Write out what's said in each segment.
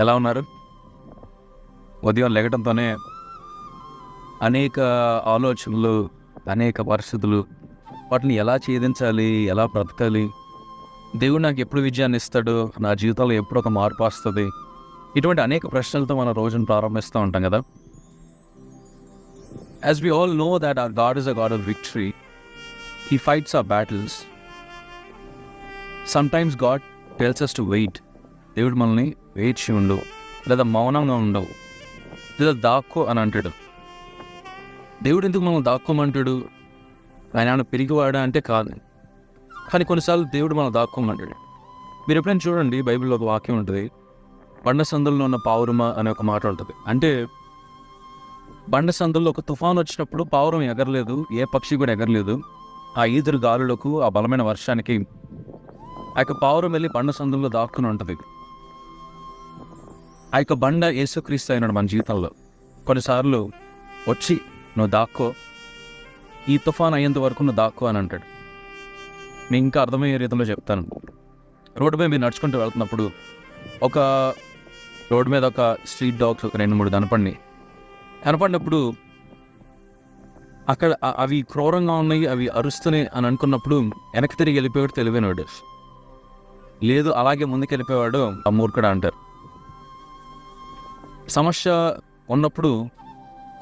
ఎలా ఉన్నారు? ఉదయం లెగటంతోనే అనేక ఆలోచనలు, అనేక పరిస్థితులు, వాటిని ఎలా ఛేదించాలి, ఎలా బ్రతకాలి, దేవుడు నాకు ఎప్పుడు విజయాన్ని ఇస్తాడు, నా జీవితంలో ఎప్పుడు ఒక మార్పు వస్తుంది, ఇటువంటి అనేక ప్రశ్నలతో మన రోజును ప్రారంభిస్తూ ఉంటాం కదా. As we all know that our God is a God of victory, He fights our battles. Sometimes God tells us to wait. దేవుడు మనల్ని వేచి ఉండు, లేదా మౌనంగా ఉండవు, లేదా దాక్కో అని అంటాడు. దేవుడు ఎందుకు మనం దాక్కోమంటాడు? ఆయన పెరిగివాడా అంటే కాదు, కానీ కొన్నిసార్లు దేవుడు మనం దాక్కోమంటాడు. మీరు ఎప్పుడైనా చూడండి, బైబిల్లో ఒక వాక్యం ఉంటుంది, బండ సందుల్లో ఉన్న పావురమ అనే ఒక మాట ఉంటుంది. అంటే బండ సందుల్లో ఒక తుఫాను వచ్చినప్పుడు పావురం ఎగరలేదు, ఏ పక్షి కూడా ఎగరలేదు. ఆ ఈదురు గాలులకు, ఆ బలమైన వర్షానికి ఆ యొక్క పావురం వెళ్ళి బండ సందుల్లో దాక్కుని ఉంటుంది. ఆ యొక్క బండ యేసుక్రీస్తు అయినాడు మన జీవితంలో. కొన్నిసార్లు వచ్చి నువ్వు దాక్కో, ఈ తుఫాన్ అయ్యేంత వరకు నువ్వు దాక్కో అని అంటాడు. నేను ఇంకా అర్థమయ్యే రీతిలో చెప్తాను. రోడ్డు మీద మీరు నడుచుకుంటూ వెళ్తున్నప్పుడు ఒక రోడ్డు మీద ఒక స్ట్రీట్ డాగ్స్ ఒక 2-3 కనపడినప్పుడు అక్కడ అవి క్రూరంగా ఉన్నాయి, అవి అరుస్తున్నాయి అని అనుకున్నప్పుడు వెనక్కి తిరిగి వెళ్ళిపోయాడు తెలివైనవాడు, లేదు అలాగే ముందుకు వెళ్ళిపోయాడు ఆ మూర్ఖుడు అంటారు. సమస్య ఉన్నప్పుడు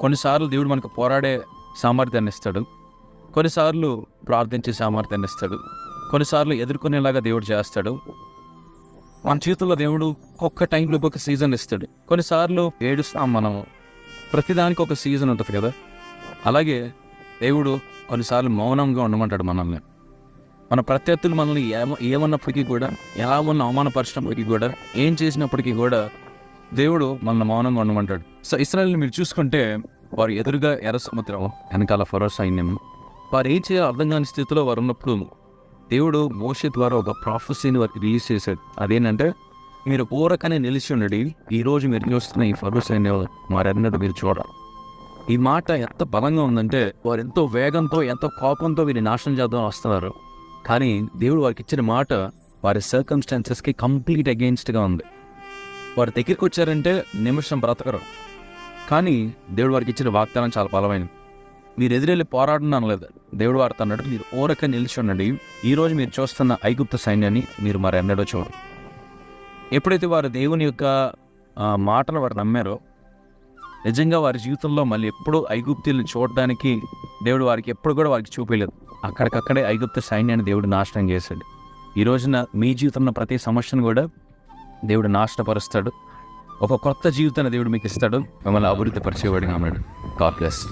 కొన్నిసార్లు దేవుడు మనకు పోరాడే సామర్థ్యాన్ని ఇస్తాడు, కొన్నిసార్లు ప్రార్థించే సామర్థ్యాన్ని ఇస్తాడు, కొన్నిసార్లు ఎదుర్కొనేలాగా దేవుడు చేస్తాడు. మన జీవితంలో దేవుడు ఒక్క టైంలో ఒక సీజన్ ఇస్తాడు. కొన్నిసార్లు ఏడుస్తాం మనం, ప్రతిదానికి ఒక సీజన్ ఉంటుంది కదా. అలాగే దేవుడు కొన్నిసార్లు మౌనంగా ఉండమంటాడు మనల్ని. మన ప్రత్యర్థులు మనల్ని ఏమన్నప్పటికీ కూడా, ఎలా ఉన్న అవమానపరిచినప్పటికీ కూడా, ఏం చేసినప్పటికీ కూడా దేవుడు మనల్ని మౌనంగా ఉండమంటాడు. సో ఇశ్రాయేలుని మీరు చూసుకుంటే, వారు ఎదురుగా ఎర్ర సముద్రం, వెనకాల ఫరో సైన్యం, వారు ఏం చేయాలో అర్థం కాని స్థితిలో వారు ఉన్నప్పుడు దేవుడు మోషే ద్వారా ఒక ప్రాఫెసీని వారికి రిలీజ్ చేశాడు. అదేంటంటే, మీరు ఊరకనే నిలిచి ఉండండి, ఈరోజు మీరు చూస్తున్న ఈ ఫరో సైన్యం వారెన్నడూ మీరు చూడాలి. ఈ మాట ఎంత బలంగా ఉందంటే, వారు ఎంతో వేగంతో, ఎంతో కోపంతో వీరిని నాశనం చేద్దాం వస్తున్నారు. కానీ దేవుడు వారికి ఇచ్చిన మాట వారి సర్కమ్స్టాన్సెస్కి కంప్లీట్ అగెయిన్స్ట్గా ఉంది. వారి దగ్గరికి వచ్చారంటే నిమిషం బ్రతకరు. కానీ దేవుడు వారికి ఇచ్చిన వాగ్దానం చాలా బలమైనది. మీరు ఎదురెళ్ళి పోరాడడం అనలేదు, దేవుడు వారితో అన్నాడు, మీరు ఊరక నిలిచి ఉండండి, ఈరోజు మీరు చూస్తున్న ఐగుప్తు సైన్యాన్ని మీరు మరి ఎన్నడూ చూడండి. ఎప్పుడైతే వారు దేవుని యొక్క మాటను వారు నమ్మారో, నిజంగా వారి జీవితంలో మళ్ళీ ఎప్పుడూ ఐగుప్తుల్ని చూడడానికి దేవుడు వారికి ఎప్పుడు కూడా వారికి చూపించలేదు. అక్కడికక్కడే ఐగుప్తు సైన్యాన్ని దేవుడు నాశనం చేశాడు. ఈ రోజున మీ జీవితంలో ప్రతి సమస్యను కూడా దేవుడు నాశనపరుస్తాడు. ఒక కొత్త జీవితాన్ని దేవుడు మీకు ఇస్తాడు, మిమ్మల్ని అభివృద్ధి పరిచేవాడిగా ఉన్నాడు. God bless.